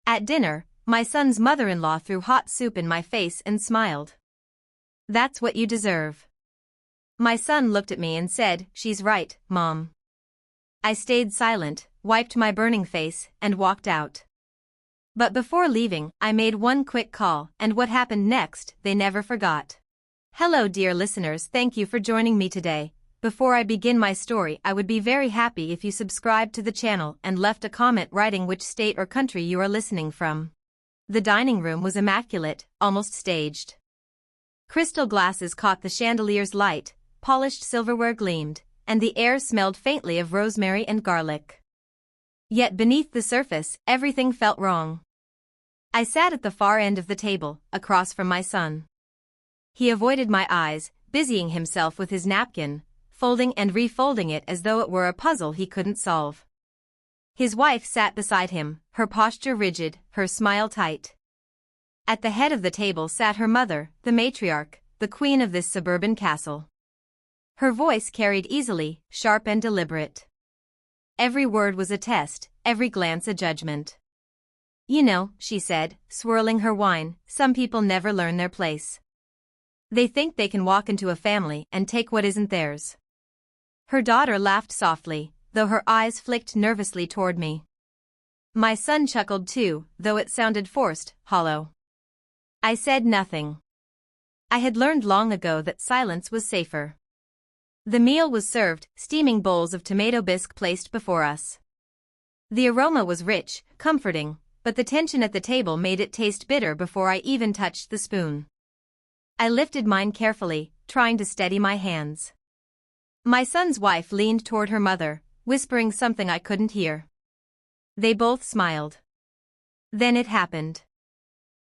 At dinner, my son's mother-in-law threw hot soup in my face and smiled. "That's what you deserve." My son looked at me and said, "She's right, Mom." I stayed silent, wiped my burning face, and walked out. But before leaving, I made one quick call, and what happened next, they never forgot. Hello dear listeners, thank you for joining me today. Before I begin my story, I would be very happy if you subscribed to the channel and left a comment writing which state or country you are listening from. The dining room was immaculate, almost staged. Crystal glasses caught the chandelier's light, polished silverware gleamed, and the air smelled faintly of rosemary and garlic. Yet beneath the surface, everything felt wrong. I sat at the far end of the table, across from my son. He avoided my eyes, busying himself with his napkin, folding and refolding it as though it were a puzzle he couldn't solve. His wife sat beside him, her posture rigid, her smile tight. At the head of the table sat her mother, the matriarch, the queen of this suburban castle. Her voice carried easily, sharp and deliberate. Every word was a test, every glance a judgment. "You know," she said, swirling her wine, "some people never learn their place. They think they can walk into a family and take what isn't theirs." Her daughter laughed softly, though her eyes flicked nervously toward me. My son chuckled too, though it sounded forced, hollow. I said nothing. I had learned long ago that silence was safer. The meal was served, steaming bowls of tomato bisque placed before us. The aroma was rich, comforting, but the tension at the table made it taste bitter before I even touched the spoon. I lifted mine carefully, trying to steady my hands. My son's wife leaned toward her mother, whispering something I couldn't hear. They both smiled. Then it happened.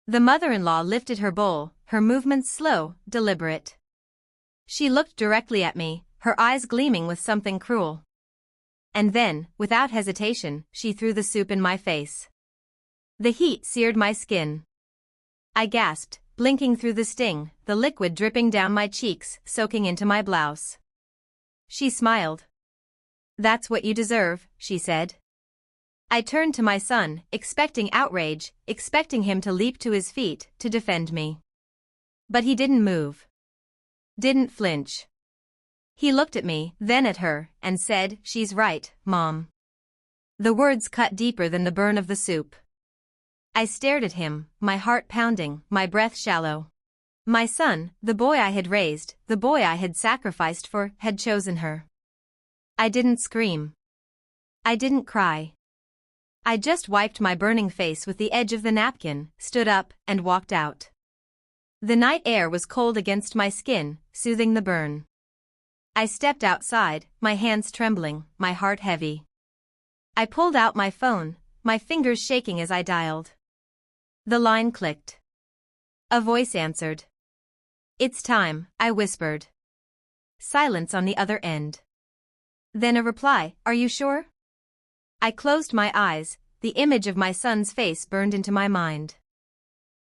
The mother-in-law lifted her bowl, her movements slow, deliberate. She looked directly at me, her eyes gleaming with something cruel. And then, without hesitation, she threw the soup in my face. The heat seared my skin. I gasped, blinking through the sting, the liquid dripping down my cheeks, soaking into my blouse. She smiled. "That's what you deserve," she said. I turned to my son, expecting outrage, expecting him to leap to his feet, to defend me. But he didn't move. Didn't flinch. He looked at me, then at her, and said, "She's right, Mom." The words cut deeper than the burn of the soup. I stared at him, my heart pounding, my breath shallow. My son, the boy I had raised, the boy I had sacrificed for, had chosen her. I didn't scream. I didn't cry. I just wiped my burning face with the edge of the napkin, stood up, and walked out. The night air was cold against my skin, soothing the burn. I stepped outside, my hands trembling, my heart heavy. I pulled out my phone, my fingers shaking as I dialed. The line clicked. A voice answered. "It's time," I whispered. Silence on the other end. Then a reply, "Are you sure?" I closed my eyes, the image of my son's face burned into my mind.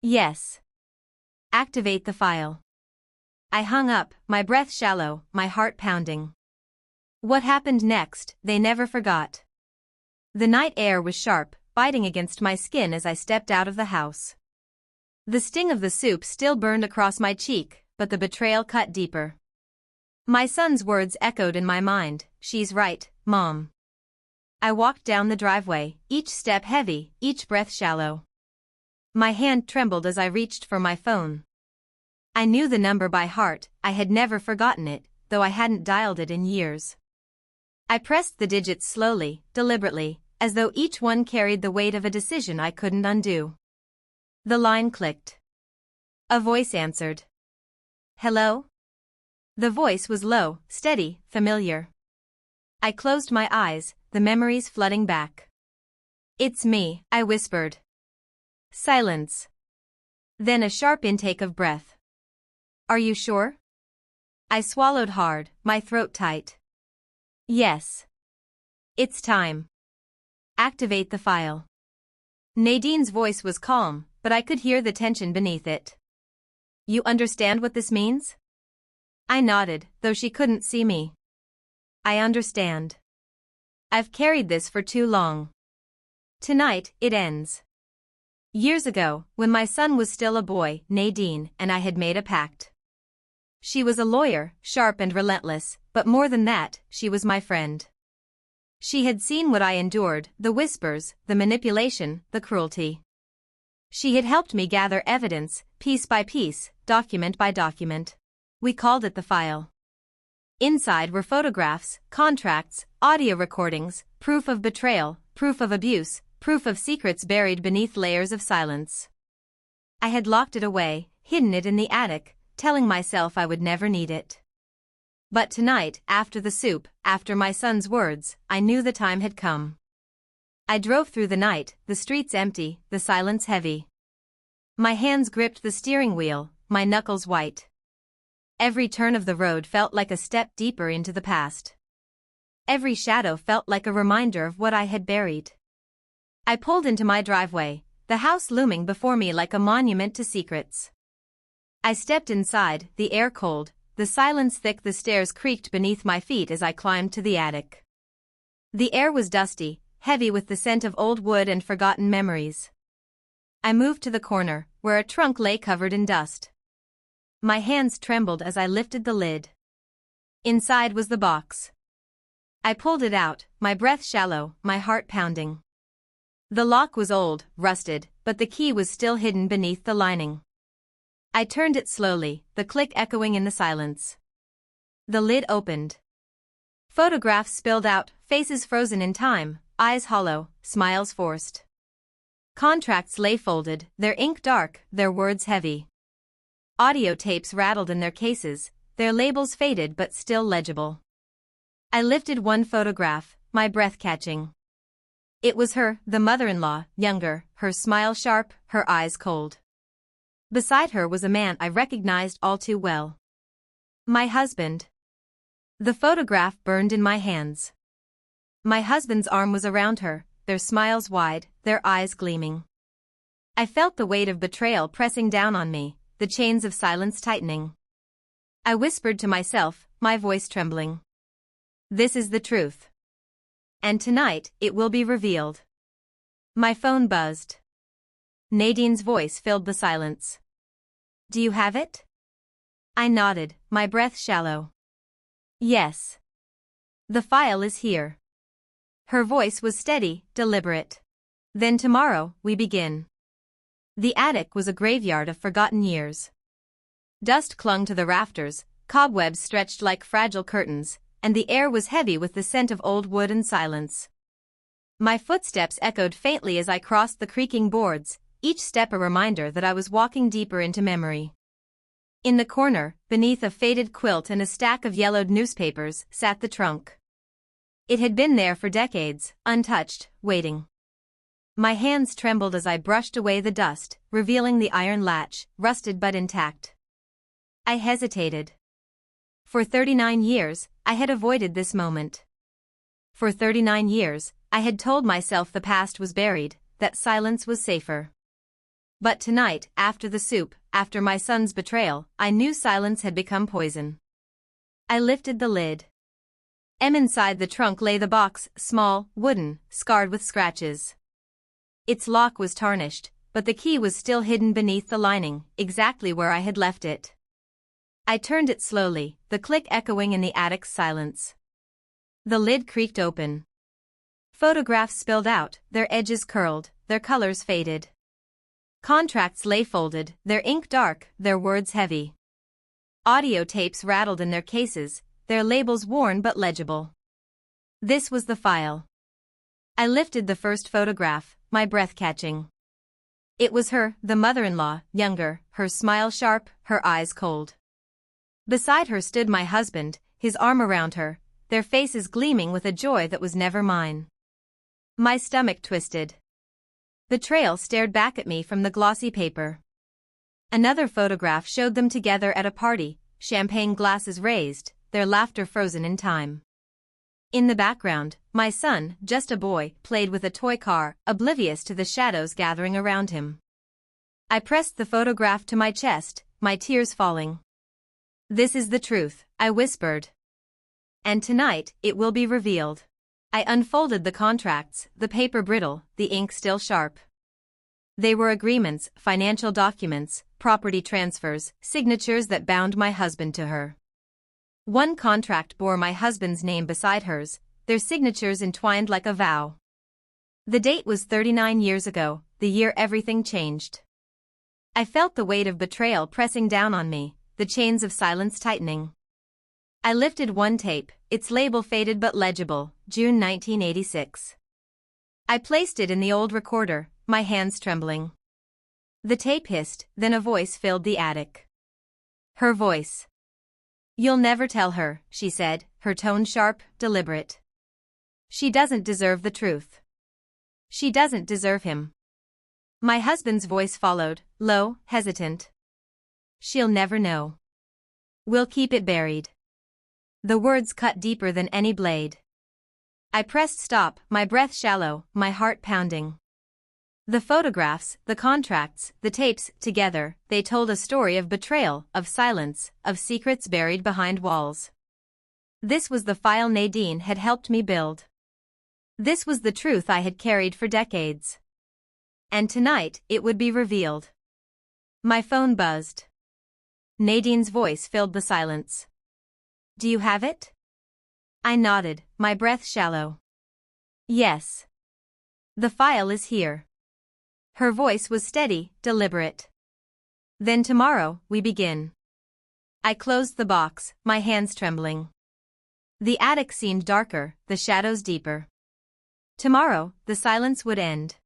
"Yes." "Activate the file." I hung up, my breath shallow, my heart pounding. What happened next, they never forgot. The night air was sharp, biting against my skin as I stepped out of the house. The sting of the soup still burned across my cheek, but the betrayal cut deeper. My son's words echoed in my mind, "She's right, Mom." I walked down the driveway, each step heavy, each breath shallow. My hand trembled as I reached for my phone. I knew the number by heart, I had never forgotten it, though I hadn't dialed it in years. I pressed the digits slowly, deliberately, as though each one carried the weight of a decision I couldn't undo. The line clicked. A voice answered. "Hello?" The voice was low, steady, familiar. I closed my eyes, the memories flooding back. "It's me," I whispered. Silence. Then a sharp intake of breath. "Are you sure?" I swallowed hard, my throat tight. "Yes. It's time. Activate the file." Nadine's voice was calm, but I could hear the tension beneath it. "You understand what this means?" I nodded, though she couldn't see me. "I understand. I've carried this for too long. Tonight, it ends." Years ago, when my son was still a boy, Nadine and I had made a pact. She was a lawyer, sharp and relentless, but more than that, she was my friend. She had seen what I endured, the whispers, the manipulation, the cruelty. She had helped me gather evidence, piece by piece, document by document. We called it the file. Inside were photographs, contracts, audio recordings, proof of betrayal, proof of abuse, proof of secrets buried beneath layers of silence. I had locked it away, hidden it in the attic, telling myself I would never need it. But tonight, after the soup, after my son's words, I knew the time had come. I drove through the night, the streets empty, the silence heavy. My hands gripped the steering wheel, my knuckles white. Every turn of the road felt like a step deeper into the past. Every shadow felt like a reminder of what I had buried. I pulled into my driveway, the house looming before me like a monument to secrets. I stepped inside, the air cold, the silence thick. The stairs creaked beneath my feet as I climbed to the attic. The air was dusty, heavy with the scent of old wood and forgotten memories. I moved to the corner, where a trunk lay covered in dust. My hands trembled as I lifted the lid. Inside was the box. I pulled it out, my breath shallow, my heart pounding. The lock was old, rusted, but the key was still hidden beneath the lining. I turned it slowly, the click echoing in the silence. The lid opened. Photographs spilled out, faces frozen in time, eyes hollow, smiles forced. Contracts lay folded, their ink dark, their words heavy. Audio tapes rattled in their cases, their labels faded but still legible. I lifted one photograph, my breath catching. It was her, the mother-in-law, younger, her smile sharp, her eyes cold. Beside her was a man I recognized all too well. My husband. The photograph burned in my hands. My husband's arm was around her, their smiles wide, their eyes gleaming. I felt the weight of betrayal pressing down on me, the chains of silence tightening. I whispered to myself, my voice trembling. This is the truth. And tonight, it will be revealed. My phone buzzed. Nadine's voice filled the silence. Do you have it? I nodded, my breath shallow. Yes. The file is here. Her voice was steady, deliberate. Then tomorrow, we begin. The attic was a graveyard of forgotten years. Dust clung to the rafters, cobwebs stretched like fragile curtains, and the air was heavy with the scent of old wood and silence. My footsteps echoed faintly as I crossed the creaking boards, each step a reminder that I was walking deeper into memory. In the corner, beneath a faded quilt and a stack of yellowed newspapers, sat the trunk. It had been there for decades, untouched, waiting. My hands trembled as I brushed away the dust, revealing the iron latch, rusted but intact. I hesitated. For 39 years, I had avoided this moment. For 39 years, I had told myself the past was buried, that silence was safer. But tonight, after the soup, after my son's betrayal, I knew silence had become poison. I lifted the lid. Inside the trunk lay the box, small, wooden, scarred with scratches. Its lock was tarnished, but the key was still hidden beneath the lining, exactly where I had left it. I turned it slowly, the click echoing in the attic's silence. The lid creaked open. Photographs spilled out, their edges curled, their colors faded. Contracts lay folded, their ink dark, their words heavy. Audio tapes rattled in their cases, their labels worn but legible. This was the file. I lifted the first photograph, my breath catching. It was her, the mother-in-law, younger, her smile sharp, her eyes cold. Beside her stood my husband, his arm around her, their faces gleaming with a joy that was never mine. My stomach twisted. Betrayal stared back at me from the glossy paper. Another photograph showed them together at a party, champagne glasses raised, their laughter frozen in time. In the background, my son, just a boy, played with a toy car, oblivious to the shadows gathering around him. I pressed the photograph to my chest, my tears falling. This is the truth, I whispered. And tonight, it will be revealed. I unfolded the contracts, the paper brittle, the ink still sharp. They were agreements, financial documents, property transfers, signatures that bound my husband to her. One contract bore my husband's name beside hers, their signatures entwined like a vow. The date was 39 years ago, the year everything changed. I felt the weight of betrayal pressing down on me, the chains of silence tightening. I lifted one tape, its label faded but legible, June 1986. I placed it in the old recorder, my hands trembling. The tape hissed, then a voice filled the attic. Her voice. "You'll never tell her," she said, her tone sharp, deliberate. "She doesn't deserve the truth. She doesn't deserve him." My husband's voice followed, low, hesitant. "She'll never know. We'll keep it buried." The words cut deeper than any blade. I pressed stop, my breath shallow, my heart pounding. The photographs, the contracts, the tapes, together, they told a story of betrayal, of silence, of secrets buried behind walls. This was the file Nadine had helped me build. This was the truth I had carried for decades. And tonight, it would be revealed. My phone buzzed. Nadine's voice filled the silence. "Do you have it?" I nodded, my breath shallow. "Yes. The file is here." Her voice was steady, deliberate. "Then tomorrow, we begin." I closed the box, my hands trembling. The attic seemed darker, the shadows deeper. Tomorrow, the silence would end.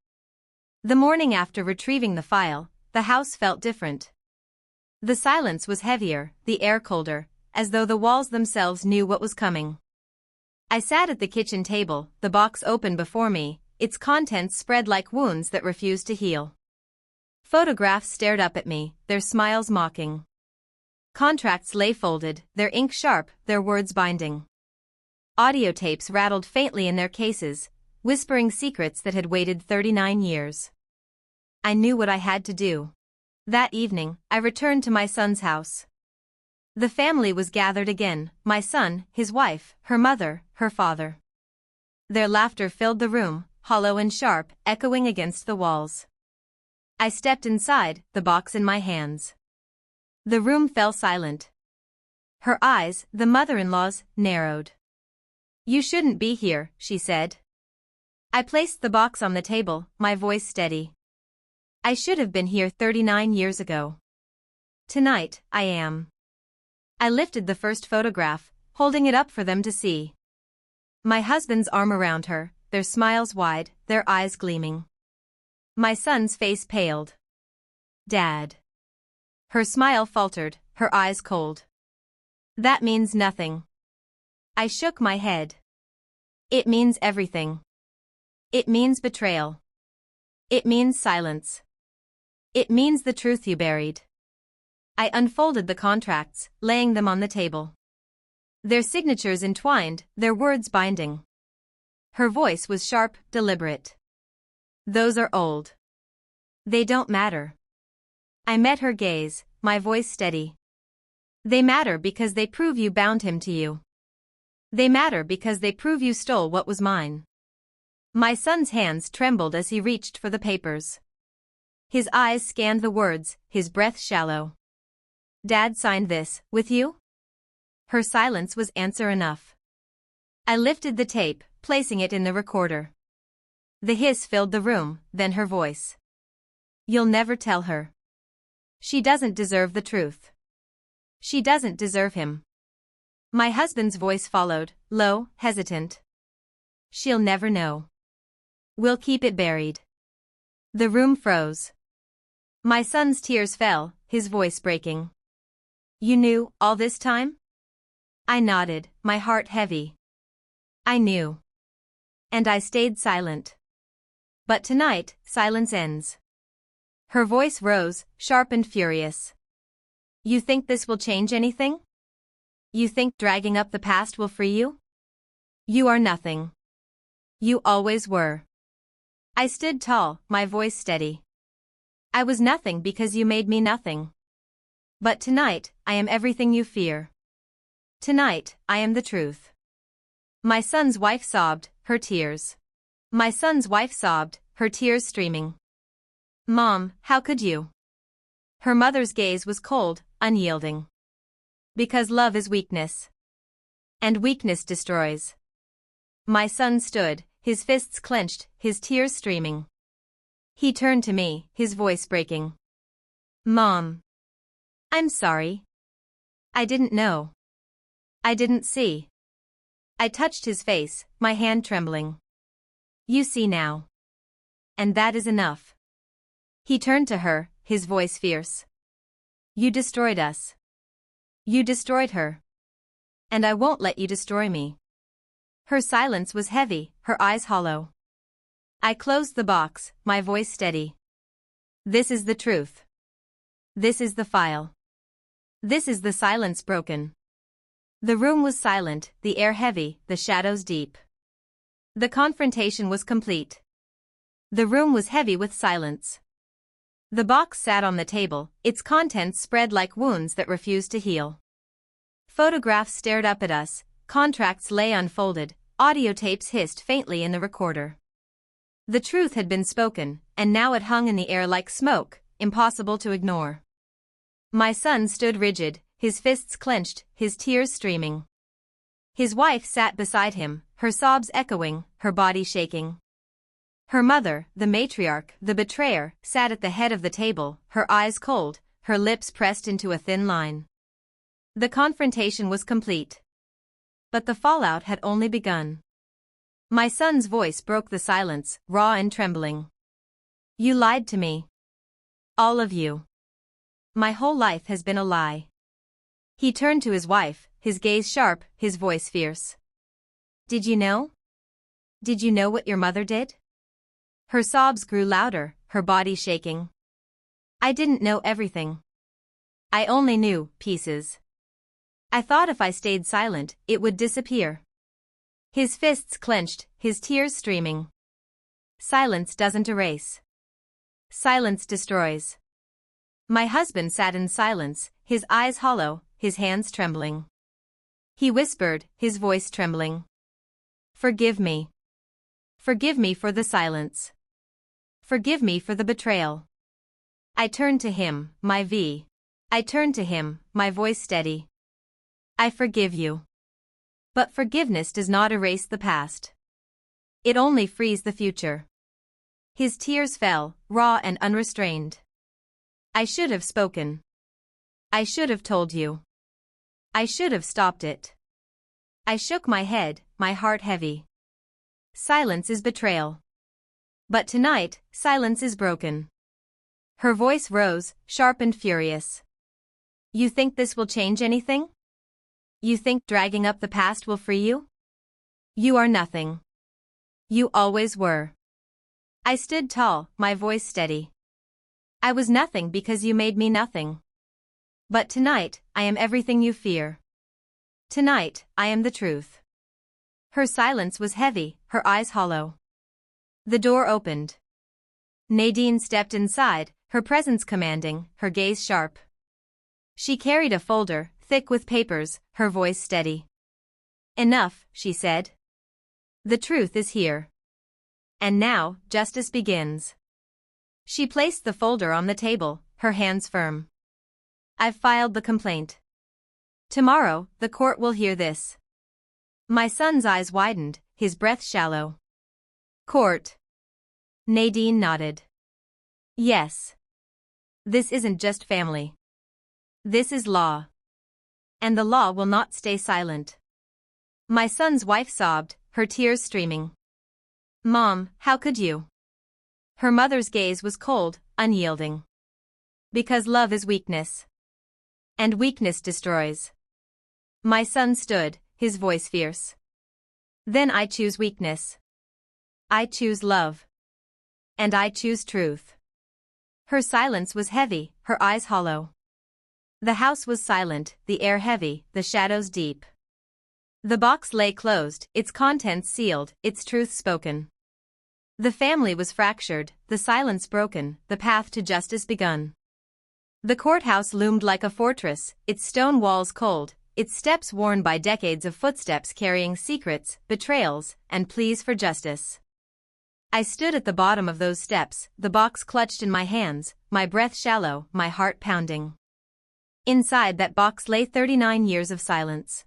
The morning after retrieving the file, the house felt different. The silence was heavier, the air colder, as though the walls themselves knew what was coming. I sat at the kitchen table, the box open before me, its contents spread like wounds that refused to heal. Photographs stared up at me, their smiles mocking. Contracts lay folded, their ink sharp, their words binding. Audio tapes rattled faintly in their cases, whispering secrets that had waited 39 years. I knew what I had to do. That evening, I returned to my son's house. The family was gathered again, my son, his wife, her mother, her father. Their laughter filled the room, hollow and sharp, echoing against the walls. I stepped inside, the box in my hands. The room fell silent. Her eyes, the mother-in-law's, narrowed. "You shouldn't be here," she said. I placed the box on the table, my voice steady. "I should have been here 39 years ago. Tonight, I am." I lifted the first photograph, holding it up for them to see. My husband's arm around her, their smiles wide, their eyes gleaming. My son's face paled. "Dad." Her smile faltered, her eyes cold. "That means nothing." I shook my head. "It means everything. It means betrayal. It means silence. It means the truth you buried." I unfolded the contracts, laying them on the table. Their signatures entwined, their words binding. Her voice was sharp, deliberate. "Those are old. They don't matter." I met her gaze, my voice steady. "They matter because they prove you bound him to you. They matter because they prove you stole what was mine." My son's hands trembled as he reached for the papers. His eyes scanned the words, his breath shallow. "Dad signed this, with you?" Her silence was answer enough. I lifted the tape, placing it in the recorder. The hiss filled the room, then her voice. "You'll never tell her. She doesn't deserve the truth. She doesn't deserve him." My husband's voice followed, low, hesitant. "She'll never know. We'll keep it buried." The room froze. My son's tears fell, his voice breaking. "You knew, all this time?" I nodded, my heart heavy. I knew. And I stayed silent. But tonight, silence ends. Her voice rose, sharp and furious. "You think this will change anything? You think dragging up the past will free you? You are nothing. You always were." I stood tall, my voice steady. "I was nothing because you made me nothing. But tonight, I am everything you fear. Tonight, I am the truth." My son's wife sobbed, her tears. My son's wife sobbed, her tears streaming. Mom, how could you? Her mother's gaze was cold, unyielding. Because love is weakness. And weakness destroys. My son stood, his fists clenched, his tears streaming. He turned to me, his voice breaking. Mom. I'm sorry. I didn't know. I didn't see. I touched his face, my hand trembling. You see now. And that is enough. He turned to her, his voice fierce. You destroyed us. You destroyed her. And I won't let you destroy me. Her silence was heavy, her eyes hollow. I closed the box, my voice steady. This is the truth. This is the file. This is the silence broken. The room was silent, the air heavy, the shadows deep. The confrontation was complete. The room was heavy with silence. The box sat on the table, its contents spread like wounds that refused to heal. Photographs stared up at us, contracts lay unfolded, audio tapes hissed faintly in the recorder. The truth had been spoken, and now it hung in the air like smoke, impossible to ignore. My son stood rigid, his fists clenched, his tears streaming. His wife sat beside him, her sobs echoing, her body shaking. Her mother, the matriarch, the betrayer, sat at the head of the table, her eyes cold, her lips pressed into a thin line. The confrontation was complete. But the fallout had only begun. My son's voice broke the silence, raw and trembling. You lied to me. All of you. My whole life has been a lie. He turned to his wife, his gaze sharp, his voice fierce. Did you know? Did you know what your mother did? Her sobs grew louder, her body shaking. I didn't know everything. I only knew pieces. I thought if I stayed silent, it would disappear. His fists clenched, his tears streaming. Silence doesn't erase. Silence destroys. My husband sat in silence, his eyes hollow, his hands trembling. He whispered, his voice trembling. Forgive me. Forgive me for the silence. Forgive me for the betrayal. I turned to him, I turned to him, my voice steady. I forgive you. But forgiveness does not erase the past. It only frees the future. His tears fell, raw and unrestrained. I should have spoken. I should have told you. I should have stopped it. I shook my head, my heart heavy. Silence is betrayal. But tonight, silence is broken. Her voice rose, sharp and furious. You think this will change anything? You think dragging up the past will free you? You are nothing. You always were. I stood tall, my voice steady. I was nothing because you made me nothing. But tonight, I am everything you fear. Tonight, I am the truth. Her silence was heavy, her eyes hollow. The door opened. Nadine stepped inside, her presence commanding, her gaze sharp. She carried a folder, thick with papers, her voice steady. Enough, she said. The truth is here. And now, justice begins. She placed the folder on the table, her hands firm. I've filed the complaint. Tomorrow, the court will hear this. My son's eyes widened, his breath shallow. Court. Nadine nodded. Yes. This isn't just family. This is law. And the law will not stay silent. My son's wife sobbed, her tears streaming. Mom, how could you? Her mother's gaze was cold, unyielding. Because love is weakness. And weakness destroys. My son stood, his voice fierce. Then I choose weakness. I choose love. And I choose truth. Her silence was heavy, her eyes hollow. The house was silent, the air heavy, the shadows deep. The box lay closed, its contents sealed, its truth spoken. The family was fractured, the silence broken, the path to justice begun. The courthouse loomed like a fortress, its stone walls cold, its steps worn by decades of footsteps carrying secrets, betrayals, and pleas for justice. I stood at the bottom of those steps, the box clutched in my hands, my breath shallow, my heart pounding. Inside that box lay 39 years of silence.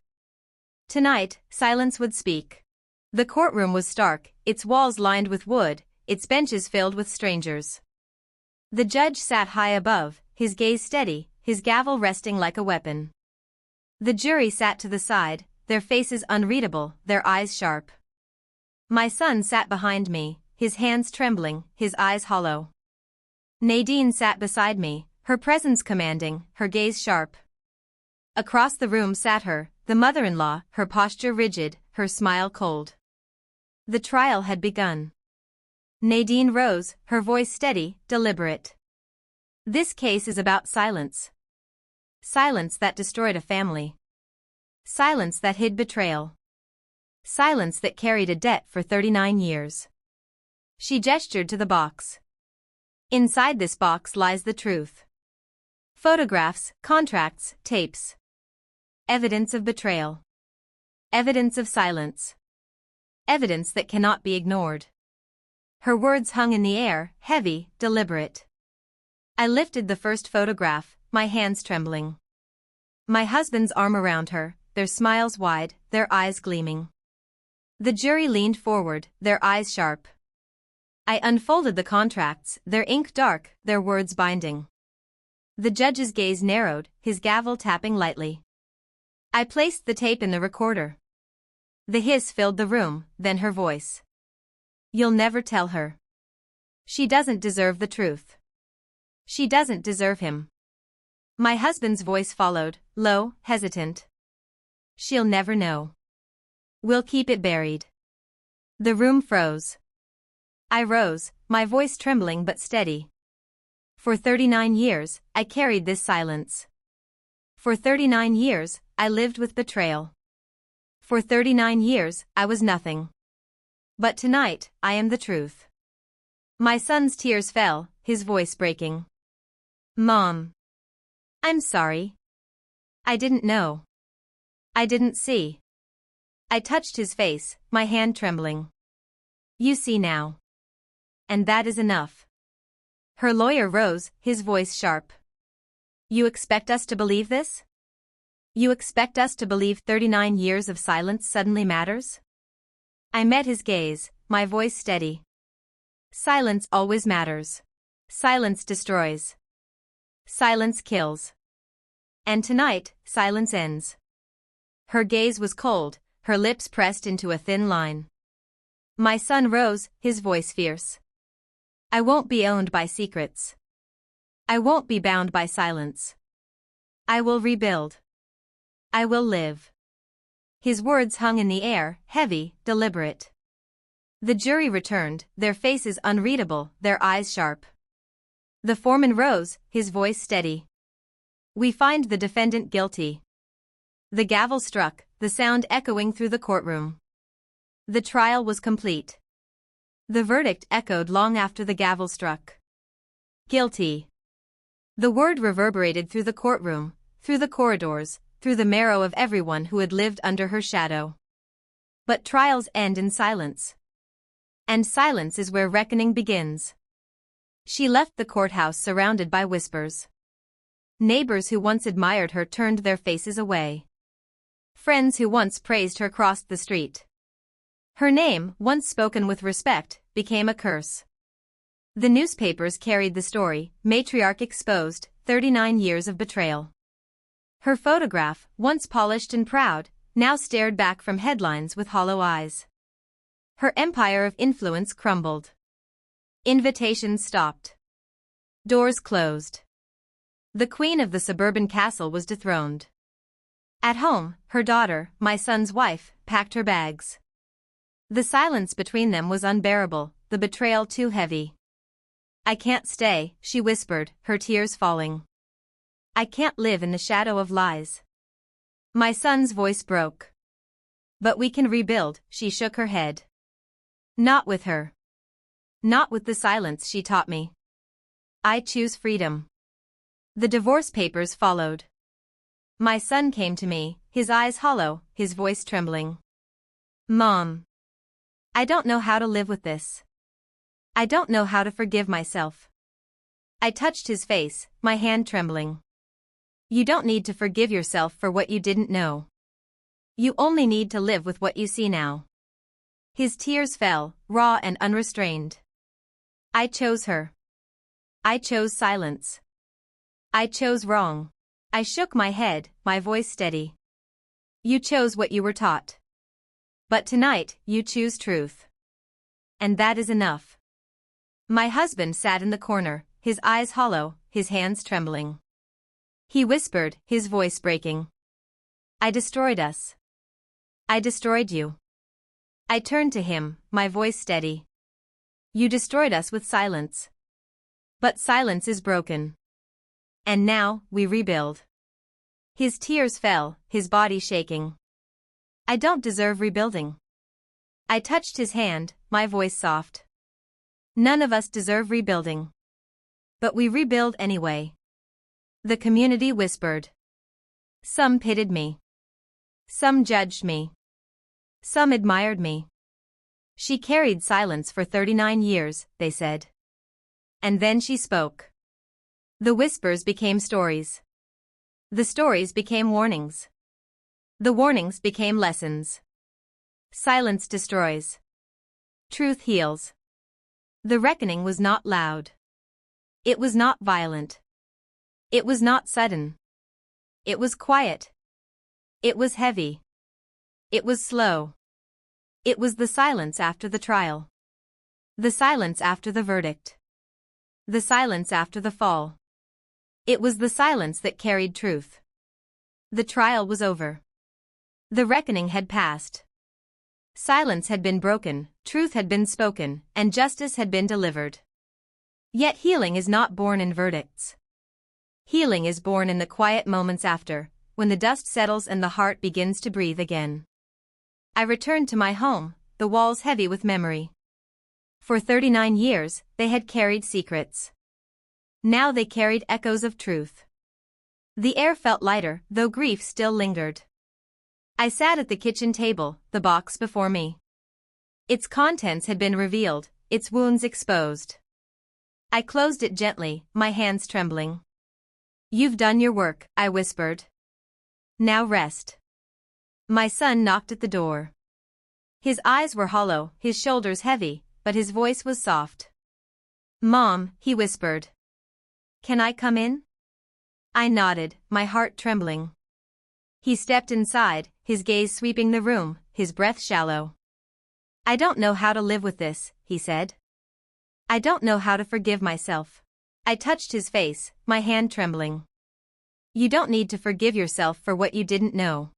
Tonight, silence would speak. The courtroom was stark, its walls lined with wood, its benches filled with strangers. The judge sat high above, his gaze steady, his gavel resting like a weapon. The jury sat to the side, their faces unreadable, their eyes sharp. My son sat behind me, his hands trembling, his eyes hollow. Nadine sat beside me, her presence commanding, her gaze sharp. Across the room sat the mother-in-law, her posture rigid, her smile cold. The trial had begun. Nadine rose, her voice steady, deliberate. This case is about silence. Silence that destroyed a family. Silence that hid betrayal. Silence that carried a debt for 39 years. She gestured to the box. Inside this box lies the truth. Photographs, contracts, tapes. Evidence of betrayal. Evidence of silence. Evidence that cannot be ignored. Her words hung in the air, heavy, deliberate. I lifted the first photograph, my hands trembling. My husband's arm around her, their smiles wide, their eyes gleaming. The jury leaned forward, their eyes sharp. I unfolded the contracts, their ink dark, their words binding. The judge's gaze narrowed, his gavel tapping lightly. I placed the tape in the recorder. The hiss filled the room, then her voice. You'll never tell her. She doesn't deserve the truth. She doesn't deserve him. My husband's voice followed, low, hesitant. She'll never know. We'll keep it buried. The room froze. I rose, my voice trembling but steady. For 39 years, I carried this silence. For 39 years, I lived with betrayal. For 39 years, I was nothing. But tonight, I am the truth. My son's tears fell, his voice breaking. Mom. I'm sorry. I didn't know. I didn't see. I touched his face, my hand trembling. You see now. And that is enough. Her lawyer rose, his voice sharp. You expect us to believe this? You expect us to believe 39 years of silence suddenly matters? I met his gaze, my voice steady. Silence always matters. Silence destroys. Silence kills. And tonight, silence ends. Her gaze was cold, her lips pressed into a thin line. My son rose, his voice fierce. I won't be owned by secrets. I won't be bound by silence. I will rebuild. I will live. His words hung in the air, heavy, deliberate. The jury returned, their faces unreadable, their eyes sharp. The foreman rose, his voice steady. We find the defendant guilty. The gavel struck, the sound echoing through the courtroom. The trial was complete. The verdict echoed long after the gavel struck. Guilty. The word reverberated through the courtroom, through the corridors, through the marrow of everyone who had lived under her shadow. But trials end in silence. And silence is where reckoning begins. She left the courthouse surrounded by whispers. Neighbors who once admired her turned their faces away. Friends who once praised her crossed the street. Her name, once spoken with respect, became a curse. The newspapers carried the story, matriarch exposed, 39 years of betrayal. Her photograph, once polished and proud, now stared back from headlines with hollow eyes. Her empire of influence crumbled. Invitations stopped. Doors closed. The queen of the suburban castle was dethroned. At home, her daughter, my son's wife, packed her bags. The silence between them was unbearable, the betrayal too heavy. I can't stay, she whispered, her tears falling. I can't live in the shadow of lies. My son's voice broke. But we can rebuild, she shook her head. Not with her. Not with the silence she taught me. I choose freedom. The divorce papers followed. My son came to me, his eyes hollow, his voice trembling. Mom. I don't know how to live with this. I don't know how to forgive myself. I touched his face, my hand trembling. You don't need to forgive yourself for what you didn't know. You only need to live with what you see now. His tears fell, raw and unrestrained. I chose her. I chose silence. I chose wrong. I shook my head, my voice steady. You chose what you were taught. But tonight, you choose truth. And that is enough. My husband sat in the corner, his eyes hollow, his hands trembling. He whispered, his voice breaking. I destroyed us. I destroyed you. I turned to him, my voice steady. You destroyed us with silence. But silence is broken. And now, we rebuild. His tears fell, his body shaking. I don't deserve rebuilding. I touched his hand, my voice soft. None of us deserve rebuilding. But we rebuild anyway. The community whispered. Some pitied me. Some judged me. Some admired me. She carried silence for 39 years, they said. And then she spoke. The whispers became stories. The stories became warnings. The warnings became lessons. Silence destroys. Truth heals. The reckoning was not loud. It was not violent. It was not sudden. It was quiet. It was heavy. It was slow. It was the silence after the trial. The silence after the verdict. The silence after the fall. It was the silence that carried truth. The trial was over. The reckoning had passed. Silence had been broken, truth had been spoken, and justice had been delivered. Yet healing is not born in verdicts. Healing is born in the quiet moments after, when the dust settles and the heart begins to breathe again. I returned to my home, the walls heavy with memory. For 39 years, they had carried secrets. Now they carried echoes of truth. The air felt lighter, though grief still lingered. I sat at the kitchen table, the box before me. Its contents had been revealed, its wounds exposed. I closed it gently, my hands trembling. You've done your work, I whispered. Now rest. My son knocked at the door. His eyes were hollow, his shoulders heavy, but his voice was soft. Mom, he whispered. Can I come in? I nodded, my heart trembling. He stepped inside, his gaze sweeping the room, his breath shallow. I don't know how to live with this, he said. I don't know how to forgive myself. I touched his face, my hand trembling. You don't need to forgive yourself for what you didn't know.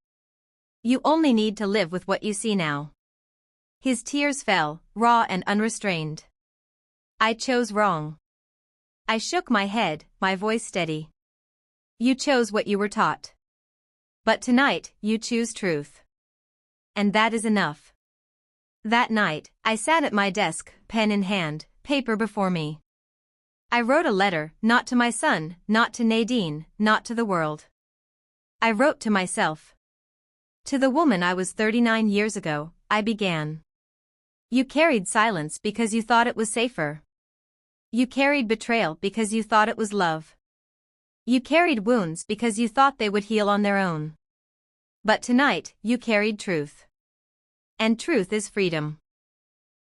You only need to live with what you see now. His tears fell, raw and unrestrained. I chose wrong. I shook my head, my voice steady. You chose what you were taught. But tonight, you choose truth. And that is enough. That night, I sat at my desk, pen in hand, paper before me. I wrote a letter, not to my son, not to Nadine, not to the world. I wrote to myself. To the woman I was 39 years ago, I began. You carried silence because you thought it was safer. You carried betrayal because you thought it was love. You carried wounds because you thought they would heal on their own. But tonight, you carried truth. And truth is freedom.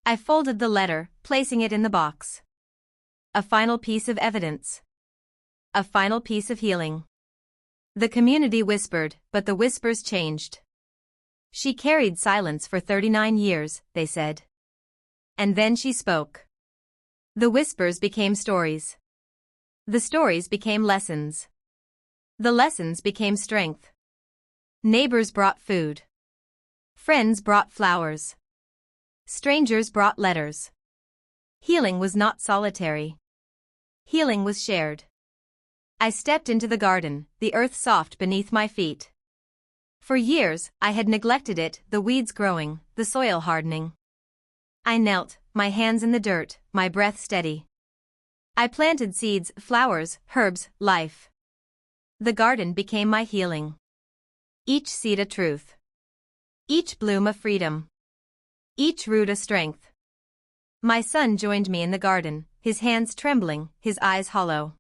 I folded the letter, placing it in the box. A final piece of evidence. A final piece of healing. The community whispered, but the whispers changed. She carried silence for 39 years, they said. And then she spoke. The whispers became stories. The stories became lessons. The lessons became strength. Neighbors brought food. Friends brought flowers. Strangers brought letters. Healing was not solitary. Healing was shared. I stepped into the garden, the earth soft beneath my feet. For years, I had neglected it, the weeds growing, the soil hardening. I knelt, my hands in the dirt, my breath steady. I planted seeds, flowers, herbs, life. The garden became my healing. Each seed a truth. Each bloom a freedom. Each root a strength. My son joined me in the garden, his hands trembling, his eyes hollow.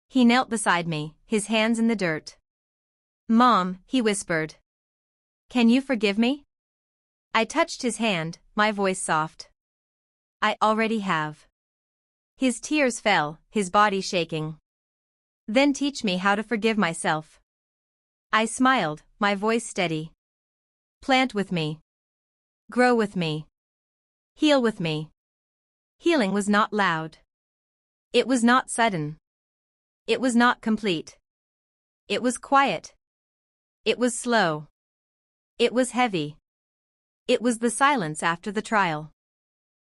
He knelt beside me, his hands in the dirt. "Mom," he whispered. "Can you forgive me?" I touched his hand, my voice soft. "I already have." His tears fell, his body shaking. "Then teach me how to forgive myself." I smiled, my voice steady. "Plant with me. Grow with me. Heal with me." Healing was not loud. It was not sudden. It was not complete. It was quiet. It was slow. It was heavy. It was the silence after the trial.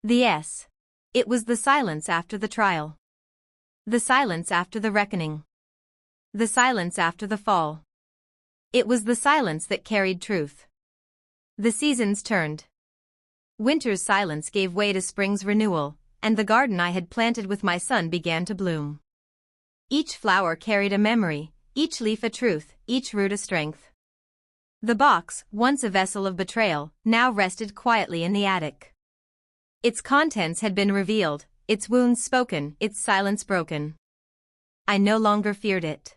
It was the silence after the trial. The silence after the reckoning. The silence after the fall. It was the silence that carried truth. The seasons turned. Winter's silence gave way to spring's renewal, and the garden I had planted with my son began to bloom. Each flower carried a memory, each leaf a truth, each root a strength. The box, once a vessel of betrayal, now rested quietly in the attic. Its contents had been revealed, its wounds spoken, its silence broken. I no longer feared it.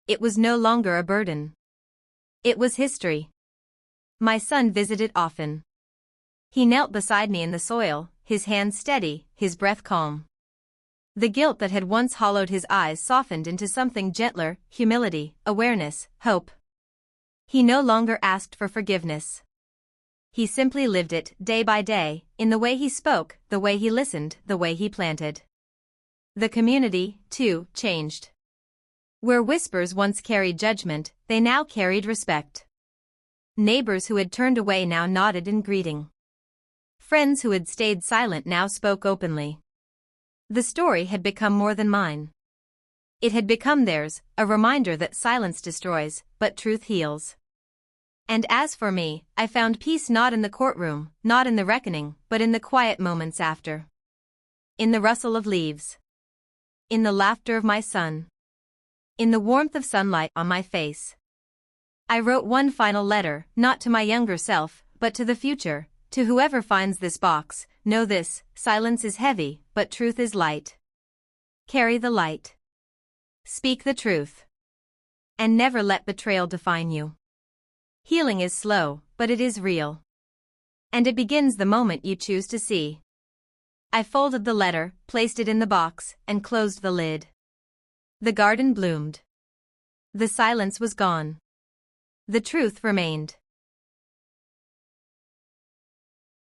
It was no longer a burden. It was history. My son visited often. He knelt beside me in the soil, his hands steady, his breath calm. The guilt that had once hollowed his eyes softened into something gentler, humility, awareness, hope. He no longer asked for forgiveness. He simply lived it, day by day, in the way he spoke, the way he listened, the way he planted. The community, too, changed. Where whispers once carried judgment, they now carried respect. Neighbors who had turned away now nodded in greeting. Friends who had stayed silent now spoke openly. The story had become more than mine. It had become theirs, a reminder that silence destroys, but truth heals. And as for me, I found peace not in the courtroom, not in the reckoning, but in the quiet moments after. In the rustle of leaves. In the laughter of my son. In the warmth of sunlight on my face. I wrote one final letter, not to my younger self, but to the future. To whoever finds this box, know this: silence is heavy, but truth is light. Carry the light. Speak the truth. And never let betrayal define you. Healing is slow, but it is real. And it begins the moment you choose to see. I folded the letter, placed it in the box, and closed the lid. The garden bloomed. The silence was gone. The truth remained.